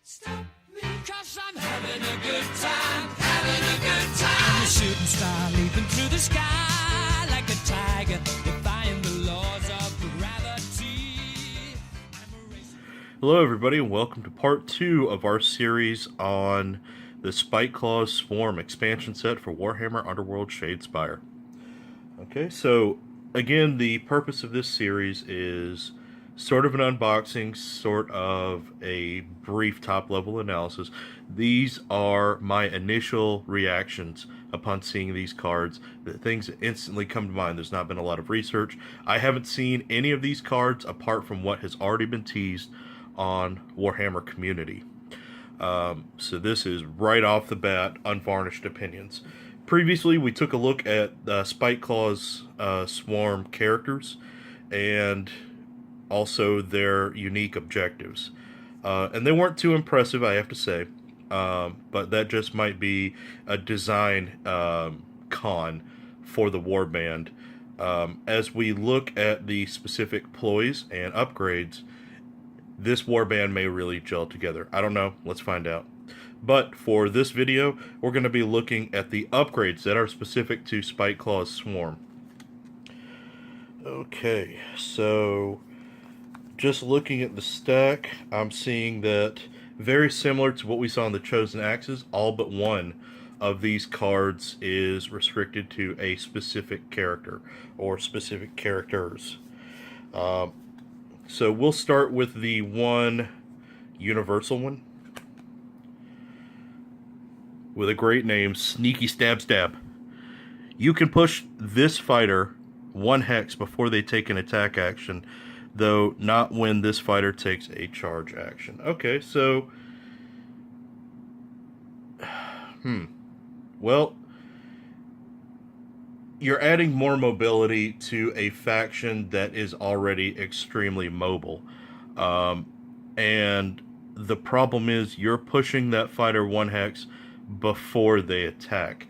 Stop me, 'cause I'm having a good time, having a good time. I'm a shooting star leaping through the sky like a tiger, defying the laws of gravity. Hello everybody and welcome to part 2 of our series on the Spiteclaw Swarm expansion set for Warhammer Underworld Shadespire. Okay, so again, the purpose of this series is sort of an unboxing, sort of a brief top-level analysis. These are my initial reactions upon seeing these cards, the things that instantly come to mind. There's not been a lot of research. I haven't seen any of these cards apart from what has already been teased on Warhammer Community. So this is right off the bat, unvarnished opinions. Previously, we took a look at Spiteclaw's Swarm characters and also their unique objectives. And they weren't too impressive, I have to say. But that just might be a design con for the warband. As we look at the specific ploys and upgrades, this warband may really gel together. I don't know. Let's find out. But for this video, we're going to be looking at the upgrades that are specific to Spiteclaw's Swarm. Okay, so just looking at the stack, I'm seeing that very similar to what we saw in the Chosen Axes, all but one of these cards is restricted to a specific character or specific characters. So we'll start with the one universal one with a great name, Sneaky Stab Stab. You can push this fighter 1 hex before they take an attack action, though not when this fighter takes a charge action. Okay, so well, you're adding more mobility to a faction that is already extremely mobile. And the problem is you're pushing that fighter 1 hex before they attack.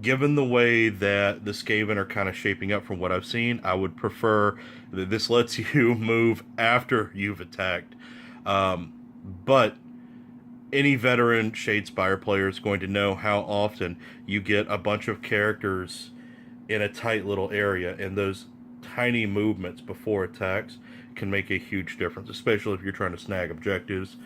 Given the way that the Skaven are kind of shaping up from what I've seen, I would prefer that this lets you move after you've attacked. But any veteran Shadespire player is going to know how often you get a bunch of characters in a tight little area, and those tiny movements before attacks can make a huge difference, especially if you're trying to snag objectives,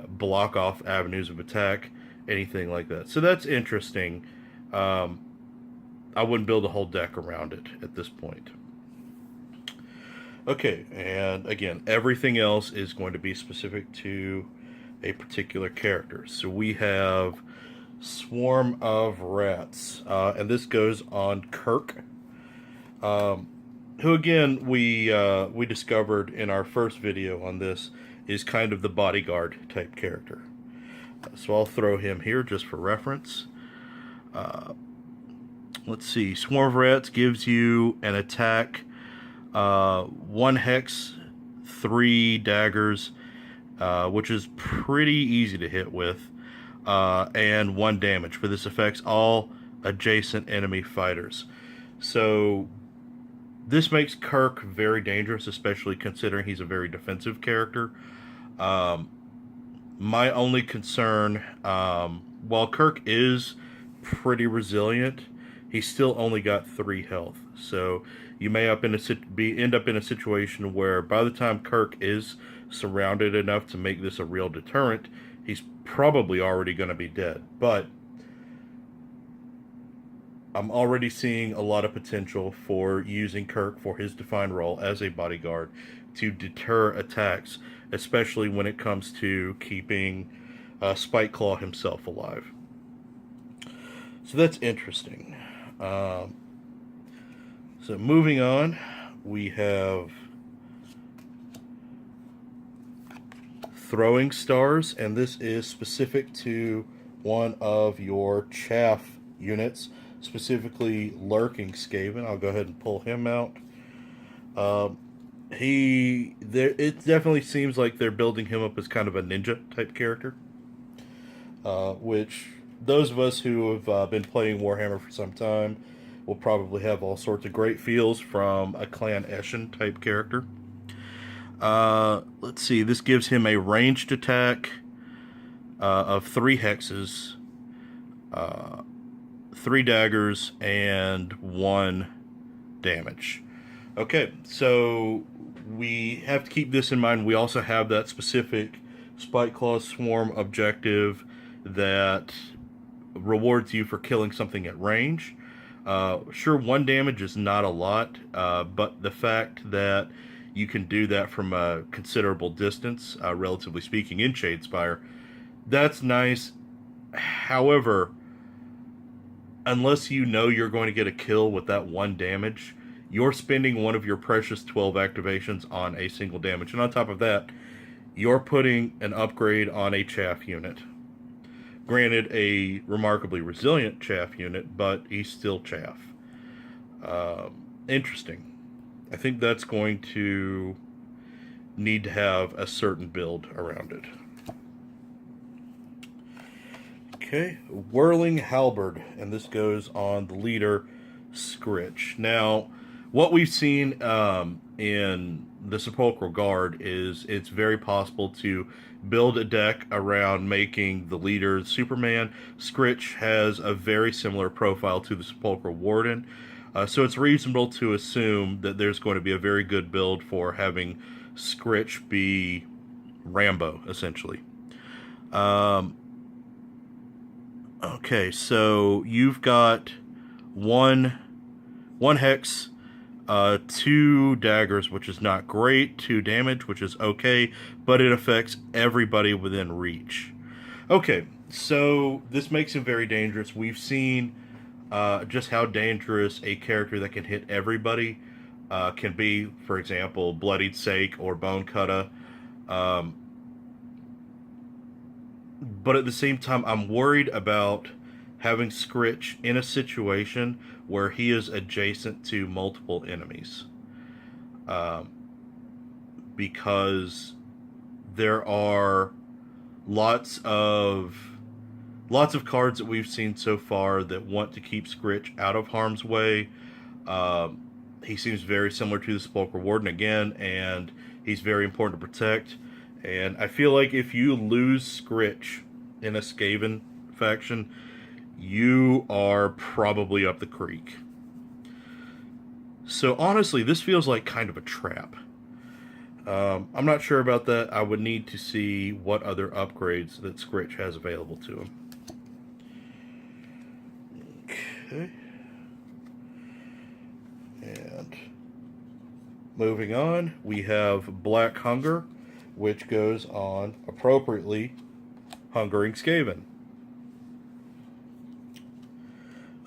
block off avenues of attack, anything like that. So that's interesting. I wouldn't build a whole deck around it at this point. Okay, and again, everything else is going to be specific to a particular character. So we have Swarm of Rats, and this goes on Kirk, who again we discovered in our first video on this is kind of the bodyguard type character. So I'll throw him here just for reference. Let's see. Swarm of Rats gives you an attack, 1 hex, 3 daggers, which is pretty easy to hit with, and 1 damage. But this affects all adjacent enemy fighters. So this makes Kirk very dangerous, especially considering he's a very defensive character. My only concern, while Kirk is pretty resilient, he's still only got 3 health. So you may end up in a situation where by the time Kirk is surrounded enough to make this a real deterrent, he's probably already going to be dead. But I'm already seeing a lot of potential for using Kirk for his defined role as a bodyguard to deter attacks, especially when it comes to keeping Spiteclaw himself alive. So that's interesting. So moving on, we have Throwing Stars, and this is specific to one of your chaff units, specifically Lurking Skaven. I'll go ahead and pull him out. It definitely seems like they're building him up as kind of a ninja type character, which those of us who have been playing Warhammer for some time will probably have all sorts of great feels from a Clan Eshin type character. Let's see, this gives him a ranged attack, of 3 hexes, 3 daggers, and 1 damage. Okay, so we have to keep this in mind. We also have that specific Spiteclaw Swarm objective that rewards you for killing something at range. Sure, 1 damage is not a lot, but the fact that you can do that from a considerable distance, relatively speaking, in Shadespire, that's nice. However, unless you know you're going to get a kill with that 1 damage, you're spending one of your precious 12 activations on a single damage. And on top of that, you're putting an upgrade on a chaff unit. Granted, a remarkably resilient chaff unit, but he's still chaff. Interesting. I think that's going to need to have a certain build around it. Okay, Whirling Halberd, and this goes on the leader, Scritch. Now, what we've seen in the Sepulchral Guard is it's very possible to build a deck around making the leader Superman. Scritch has a very similar profile to the Sepulchral Warden, so it's reasonable to assume that there's going to be a very good build for having Scritch be Rambo, essentially. Okay, so you've got one hex, 2 daggers, which is not great, 2 damage, which is okay, but it affects everybody within reach. Okay, so this makes him very dangerous. We've seen just how dangerous a character that can hit everybody can be. For example, Bloodied Sake or Bone Cutter. But at the same time, I'm worried about having Scritch in a situation where he is adjacent to multiple enemies. Because there are lots of cards that we've seen so far that want to keep Scritch out of harm's way. He seems very similar to the Sepulchral Warden again, and he's very important to protect. And I feel like if you lose Scritch in a Skaven faction, you are probably up the creek. So honestly, this feels like kind of a trap. I'm not sure about that. I would need to see what other upgrades that Scritch has available to him. Okay. And moving on, we have Black Hunger, which goes on, appropriately, Hungering Skaven.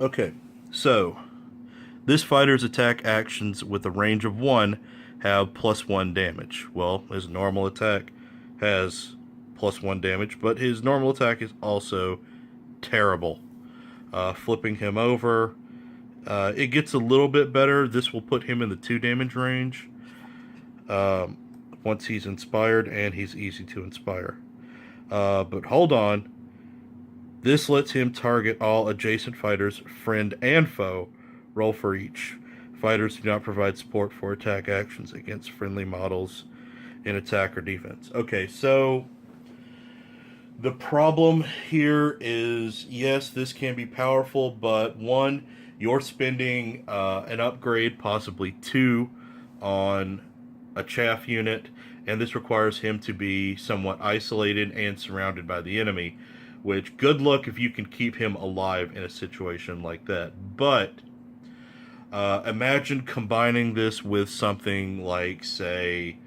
Okay, so this fighter's attack actions with a range of 1 have +1 damage. Well, his normal attack has +1 damage, but his normal attack is also terrible. Flipping him over, it gets a little bit better. This will put him in the 2 damage range. Once he's inspired, and he's easy to inspire. But hold on. This lets him target all adjacent fighters, friend and foe. Roll for each. Fighters do not provide support for attack actions against friendly models in attack or defense. Okay, so the problem here is, yes, this can be powerful, but 1, you're spending an upgrade, possibly 2, on a chaff unit, and this requires him to be somewhat isolated and surrounded by the enemy, which, good luck if you can keep him alive in a situation like that. But imagine combining this with something like, say,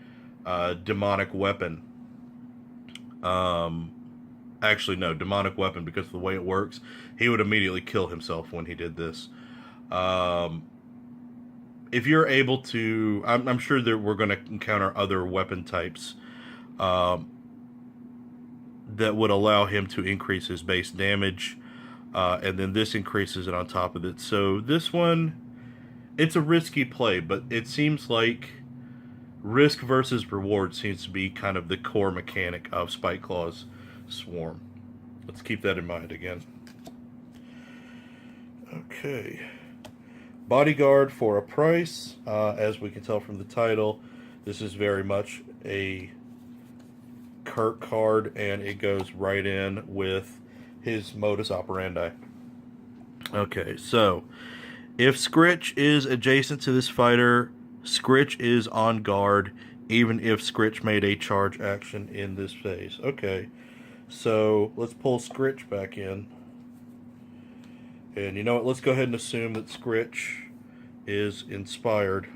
Demonic Weapon. Actually, no, Demonic Weapon, because of the way it works, he would immediately kill himself when he did this. If you're able to, I'm sure that we're going to encounter other weapon types that would allow him to increase his base damage, and then this increases it on top of it. So this one, it's a risky play, but it seems like risk versus reward seems to be kind of the core mechanic of Spiteclaw's Swarm. Let's keep that in mind again. Okay. Bodyguard for a price. As we can tell from the title, this is very much a Kirk card, and it goes right in with his modus operandi. Okay, so if Scritch is adjacent to this fighter, Scritch is on guard, even if Scritch made a charge action in this phase. Okay, so let's pull Scritch back in. And you know what? Let's go ahead and assume that Scritch is inspired.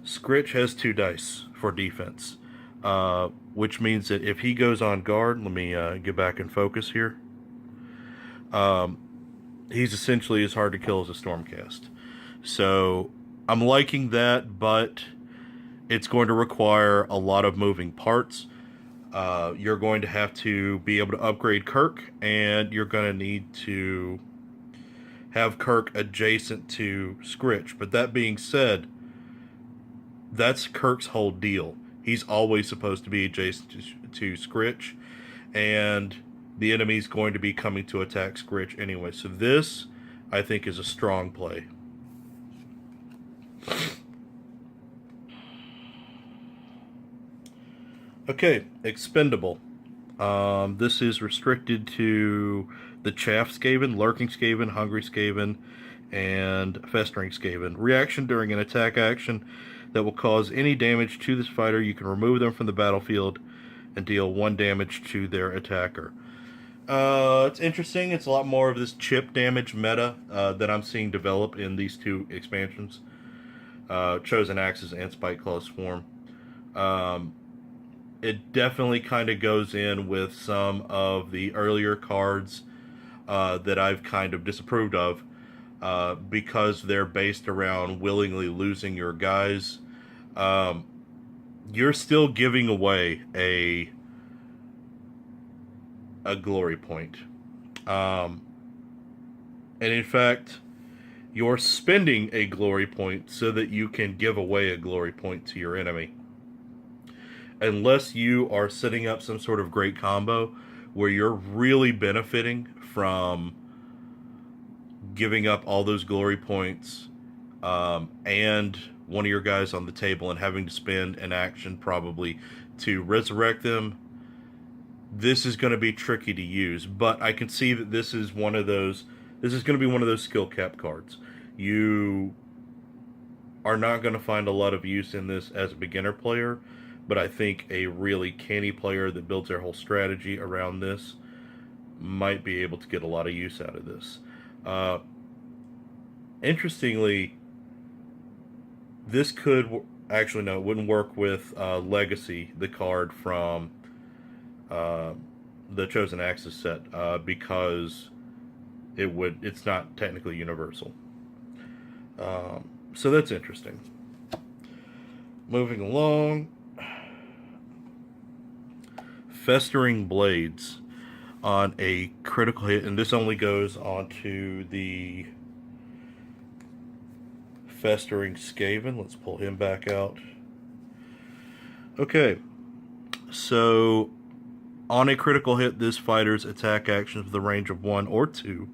Scritch has 2 dice for defense, which means that if he goes on guard, let me get back in focus here. He's essentially as hard to kill as a Stormcast. So I'm liking that, but it's going to require a lot of moving parts. You're going to have to be able to upgrade Kirk, and you're going to need to have Kirk adjacent to Scritch. But that being said, that's Kirk's whole deal. He's always supposed to be adjacent to Scritch, and the enemy's going to be coming to attack Scritch anyway. So this, I think, is a strong play. Okay, expendable. This is restricted to the Chaff Skaven, Lurking Skaven, Hungry Skaven, and Festering Skaven. Reaction during an attack action that will cause any damage to this fighter. You can remove them from the battlefield and deal 1 damage to their attacker. It's interesting. It's a lot more of this chip damage meta that I'm seeing develop in these 2 expansions. Chosen Axes and Spiteclaw Swarm. It definitely kind of goes in with some of the earlier cards that I've kind of disapproved of because they're based around willingly losing your guys. You're still giving away a glory point. And in fact, you're spending a glory point so that you can give away a glory point to your enemy. Unless you are setting up some sort of great combo where you're really benefiting from giving up all those glory points and one of your guys on the table and having to spend an action probably to resurrect them, this is going to be tricky to use. But I can see that this is going to be one of those skill cap cards. You are not going to find a lot of use in this as a beginner player, but I think a really canny player that builds their whole strategy around this might be able to get a lot of use out of this. Interestingly, this could... Actually, no, it wouldn't work with Legacy, the card from the Chosen Axes set, because it's not technically universal. So that's interesting. Moving along... Festering Blades on a critical hit, and this only goes onto the Festering Skaven. Let's pull him back out. Okay, so on a critical hit, this fighter's attack actions with a range of 1 or 2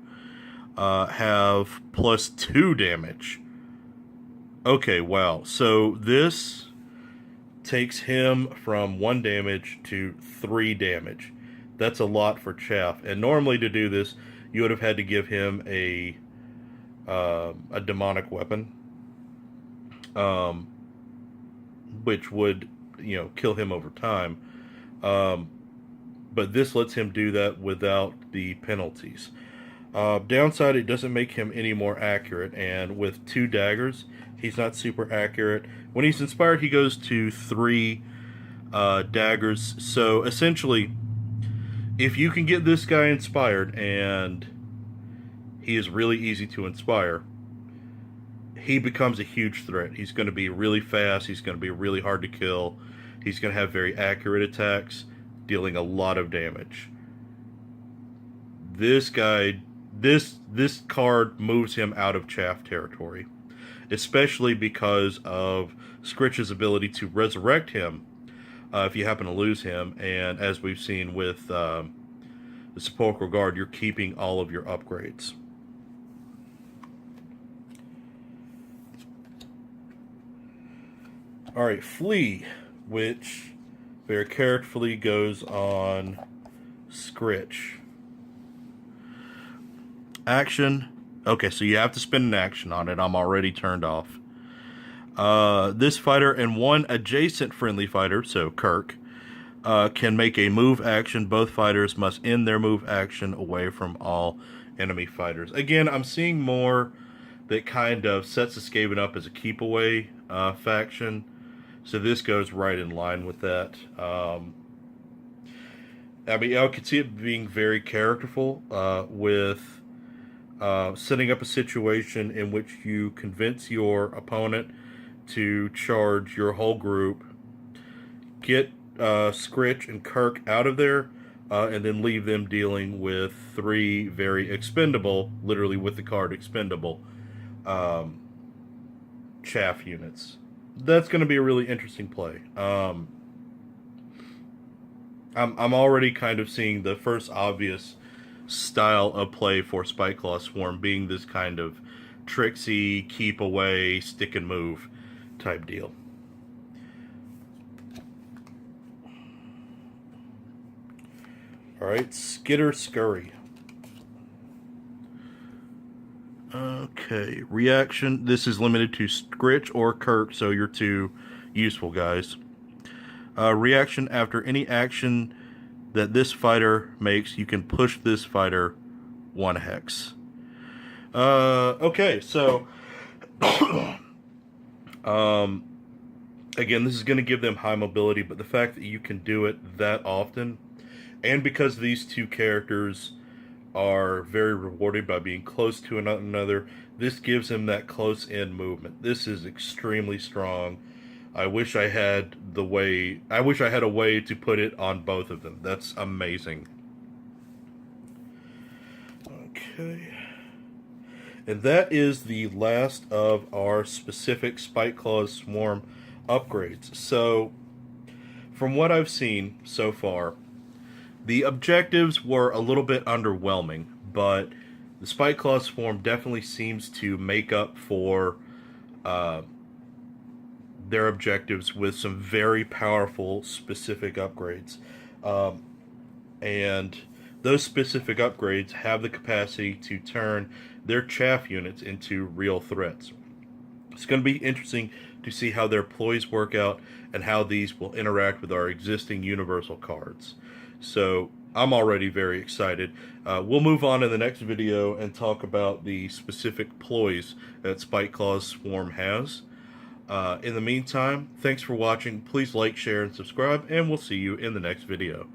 have +2 damage. Okay, wow. So this takes him from 1 damage to 3 damage. That's a lot for Chaff. And normally to do this, you would have had to give him a demonic weapon, which would, kill him over time. But this lets him do that without the penalties. Downside, it doesn't make him any more accurate, and with 2 daggers, he's not super accurate. When he's inspired, he goes to 3 daggers. So essentially, if you can get this guy inspired, and he is really easy to inspire, he becomes a huge threat. He's going to be really fast. He's going to be really hard to kill. He's going to have very accurate attacks, dealing a lot of damage. This guy, this card moves him out of Chaff territory, especially because of Scritch's ability to resurrect him if you happen to lose him. And as we've seen with the Sepulchral Guard, you're keeping all of your upgrades. Alright, Flea, which very carefully goes on Scritch. Action. Okay, so you have to spend an action on it. I'm already turned off. This fighter and one adjacent friendly fighter, so Kirk, can make a move action. Both fighters must end their move action away from all enemy fighters. Again, I'm seeing more that kind of sets the Skaven up as a keep away faction. So this goes right in line with that. I mean, I could see it being very characterful with setting up a situation in which you convince your opponent to charge your whole group, get Scritch and Kirk out of there, and then leave them dealing with 3 very expendable, literally with the card expendable, chaff units. That's going to be a really interesting play. I'm already kind of seeing the first obvious style of play for Spiteclaw Swarm being this kind of tricksy, keep away, stick and move type deal. Alright, Skitter Scurry. Okay, reaction. This is limited to Scritch or Kirk, so you're 2 useful guys. Reaction: after any action that this fighter makes, you can push this fighter 1 hex. Okay, so again, this is going to give them high mobility, but the fact that you can do it that often, and because these 2 characters are very rewarded by being close to another, this gives them that close-in movement. This is extremely strong. I wish I had a way to put it on both of them. That's amazing. Okay. And that is the last of our specific Spiteclaw Swarm upgrades. So, from what I've seen so far, the objectives were a little bit underwhelming, but the Spiteclaw Swarm definitely seems to make up for their objectives with some very powerful specific upgrades. And those specific upgrades have the capacity to turn their chaff units into real threats. It's going to be interesting to see how their ploys work out and how these will interact with our existing universal cards. So I'm already very excited. We'll move on in the next video and talk about the specific ploys that Spiteclaw Swarm has. In the meantime, thanks for watching. Please like, share, and subscribe, and we'll see you in the next video.